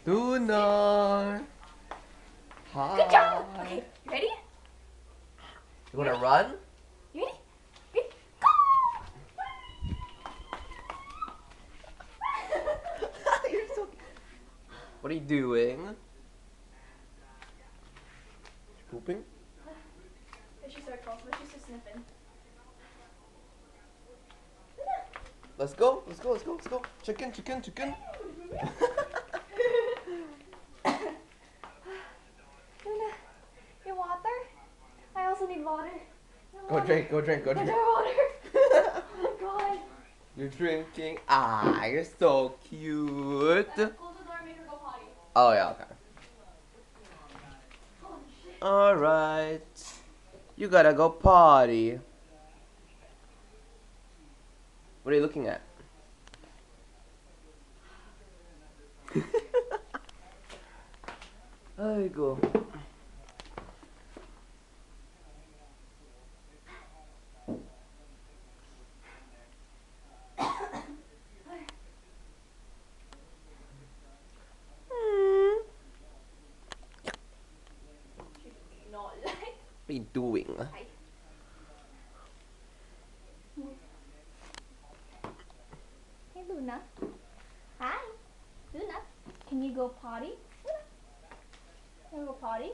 Luna! Hi! Good job! Okay, you ready? You wanna run? You ready? Ready? Go! You're so... What are you doing? Pooping? She's so close, but she's just sniffing. Let's go, let's go, let's go, let's go. Chicken, chicken, chicken. Luna, your water? I also need water. Go drink, go drink, go drink. Water. Oh my god. You're drinking. Ah, you're so cute. Close the door and make her go potty. Oh yeah, okay. Holy shit. Alright. You gotta go potty. What are you looking at? There you go. Not like. What are you doing? Hi. Hey Luna. Hi. Luna. Can you go potty? Luna. Can you go potty?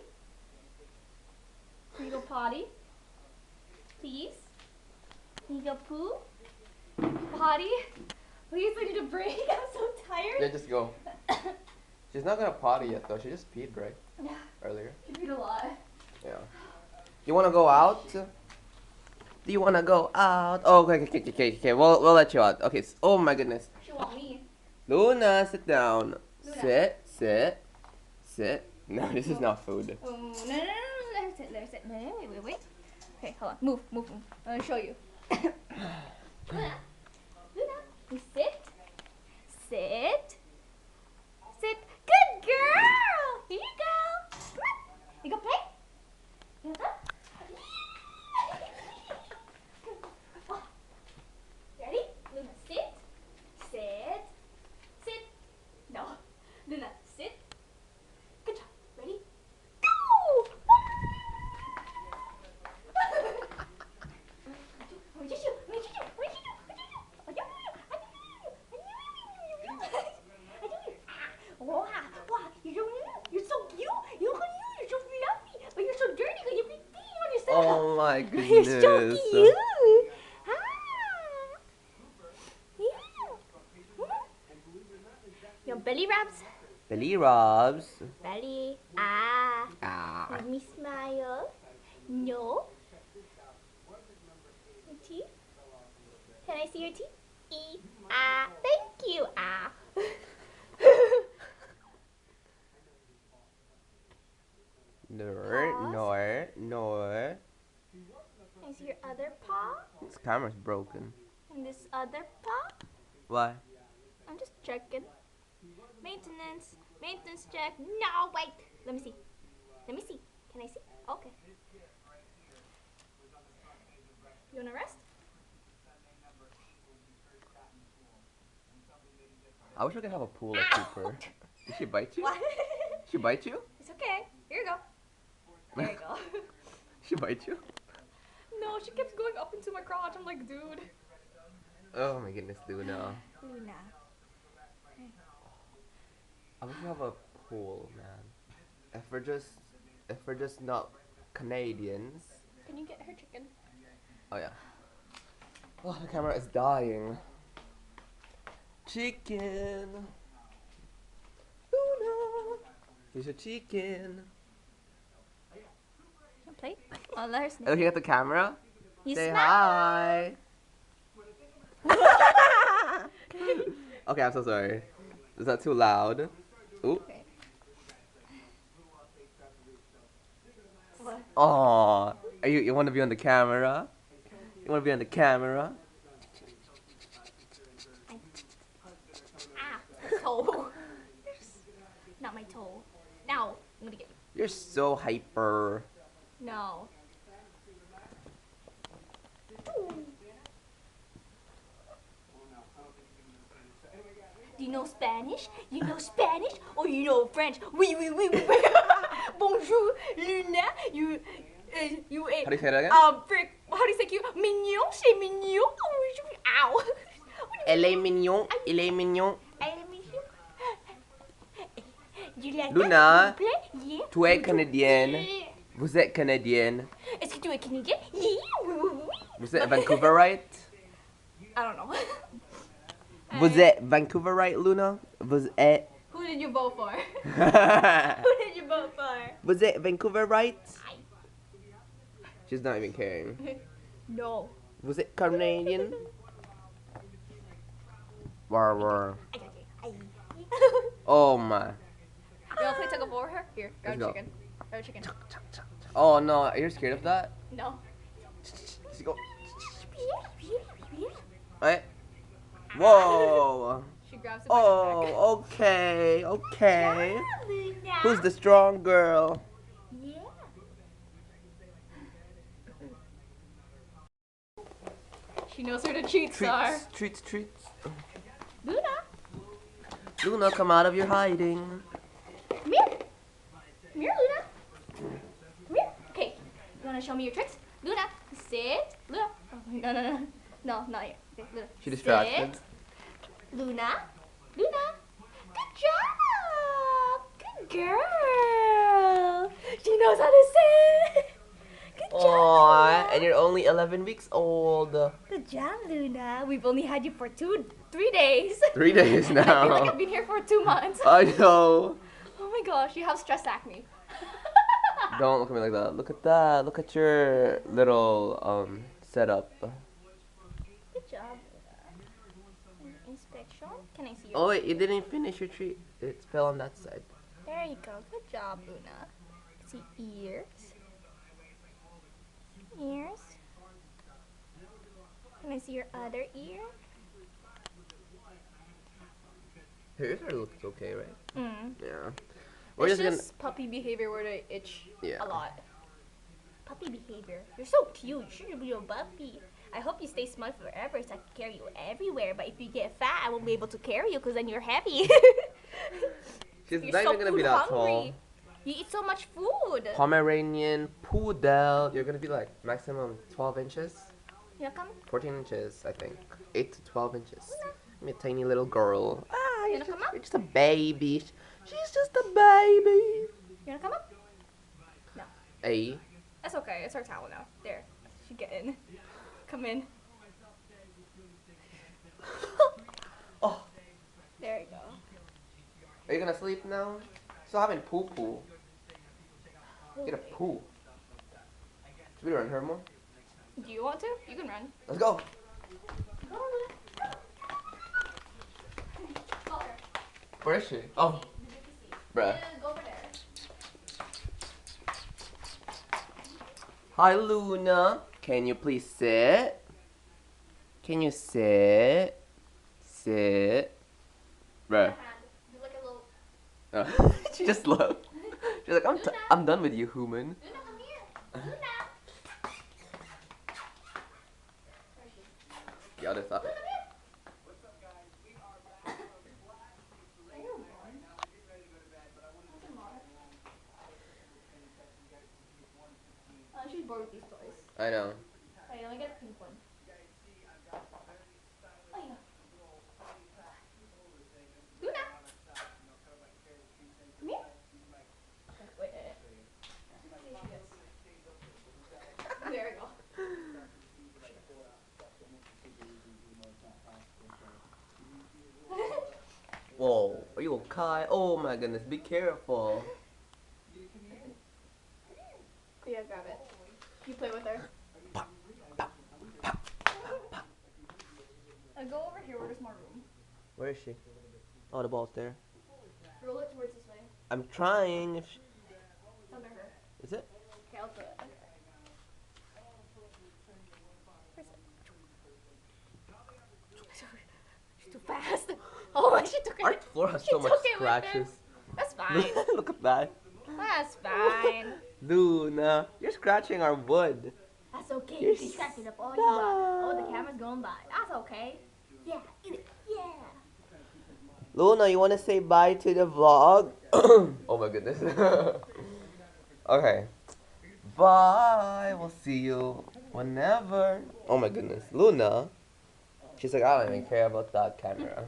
Can you go potty? Please? Can you go poo? Potty? Please, I need a break. I'm so tired. Yeah, just go. She's not gonna potty yet though. She just peed, right? Yeah. Earlier. She peed a lot. Yeah. You wanna go out? Do you wanna go out? Oh, okay. We'll let you out. Okay. Oh my goodness. She want me. Luna, sit down. Luna. Sit. No, this is not food. Oh, no. Let her sit. No, wait. Okay, hold on. Move. I'm gonna show you. Luna, you sit. Good girl. Here you go. Come on. You go play. You go. Ready? Luna, sit. No. Luna, sit. Good job. Ready? Go! Wow, you're so cute. You're so fluffy, but you're so dirty because you've been peeing on yourself. Oh my goodness. You're so cute. Your belly rubs. Belly rubs. Belly. Let me smile. No. Your teeth. Can I see your teeth? Thank you. No. Can I see your other paw? This camera's broken. And this other paw? Why? I'm just checking. Maintenance check. No, wait. Let me see. Can I see? Okay. You wanna rest? I wish I could have a pool like Cooper. Did she bite you? What? She bite you? It's okay. Here you go. There you go. She bite you? No, she keeps going up into my crotch. I'm like, dude. Oh my goodness, Luna. Luna. I wish we have a pool, man. If we're just not Canadians. Can you get her chicken? Oh yeah. Oh, the camera is dying. Chicken. Luna. Here's your chicken. Play? Oh, let her sniff. Looking at the camera. You Say smile. hi. Okay, I'm so sorry. Is that too loud? Ooh. Okay. What? Oh, you want to be on the camera? You want to be on the camera? Toe. Not my toe. Now, I'm gonna get you. You're so hyper. No. Do you know Spanish? You know Spanish? Or you know French? Oui, oui, oui, oui. Bonjour, Luna. You. How do you say that again? Frick. How do you say cute? Mignon, c'est mignon. Ow. Elle est mignon. Il est mignon. Luna, Yeah. tu es canadienne. Vous êtes canadienne. Est-ce que tu es canadien? Yeah. Vous êtes Vancouverite. I don't know. Vous êtes Vancouverite, Luna. Vous êtes. Who did you vote for? Who did you vote for? Vous êtes Vancouverite. She's not even caring. No. Vous êtes Canadian. War. Oh my. You want to play tug of war with her? Here, grab Let's go. chicken. Grab chicken. Oh no, you're scared of that? No. Let's go. Right? Whoa. She grabs it by the neck. Oh, okay, okay. Who's the strong girl? Yeah. She knows where the treats are. Treats. Luna, Luna, come out of your hiding. come here. Come here, Luna. Come here. Okay. You want to show me your tricks? Luna, sit. Luna. Oh, no. No, not here. Okay, Luna. She distracted. Sit. Luna. Good job. Good girl. She knows how to sit. Good job. Aww, and you're only 11 weeks old. Good job, Luna. We've only had you for 3 days. 3 days I feel like now. I've been here for 2 months. I know. Oh my gosh, you have stress acne. Don't look at me like that. Look at that. Look at your little setup. Good job, Luna. Inspection. Can I see your? Oh wait, you didn't finish your treat. It fell on that side. There you go. Good job, Luna. See ears. Ears. Can I see your other ear? Her ears are looks okay, right? Yeah. We're It's just just puppy behavior where they itch Yeah. a lot. Puppy behavior. You're so cute. You should be a puppy. I hope you stay small forever so I can carry you everywhere. But if you get fat, I won't be able to carry you because then you're heavy. She's You're not so even gonna be food that hungry. tall. You eat so much food. Pomeranian, poodle. You're gonna be like maximum 12 inches, You know, come. 14 inches, I think. 8 to 12 inches. I'm a tiny little girl. Ah, You wanna come up? you're just a baby. She's just a baby. You wanna come up? No. Hey. That's okay. It's our towel now. There. She get in. Come in. Oh, There you go. are you gonna sleep now? Still having poo. Get a poo. Should we run her more? Do you want to? You can run. Let's go. Where is she? Oh, bruh. Go over there. Hi, Luna. Can you please sit? Can you sit? Sit. Bruh. Do like a little. She just looked. She's like, I'm done with you, human. Luna, come here. Luna. The other side. She's bored with these toys. I know. Hey, let me get a pink one. Oh yeah. Luna. Come here. Wait. There we go. Whoa, are you okay? Oh my goodness, be careful. Yeah, grab it. You play with her. Go over here where there's more room. Where is she? Oh, the ball's there. Roll it towards this way. I'm trying. If she... It's under her. Is it? Okay, I'll do it. Where's it? She's too fast. Oh, she took it. Our floor has She so much took it with her. scratches. That's fine. Look at that. That's fine. Luna, you're scratching our wood. That's okay. You're You can scratch it up all you want. Oh, the camera's going by. That's okay. Yeah, eat it. Yeah. Luna, you want to say bye to the vlog? Oh my goodness. Okay. Bye. We'll see you whenever. Oh my goodness. Luna. She's like, I don't even care about that camera.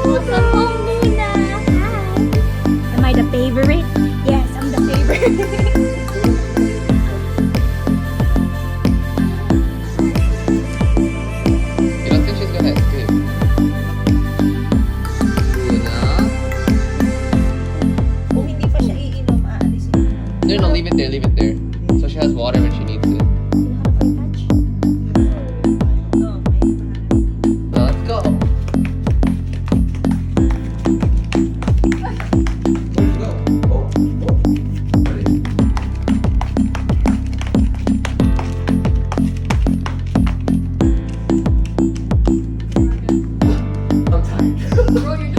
Welcome home, Luna. Hi. Am I the favorite? Yes, I'm the favorite. You don't think she's gonna escape? Luna? Kung hindi pa siya iinom, aalisin mo. No, leave it there, leave it there. So she has water when she needs it. Oh, may Now let's go. Let's go. Oh. Ready? I'm tired. Bro, you're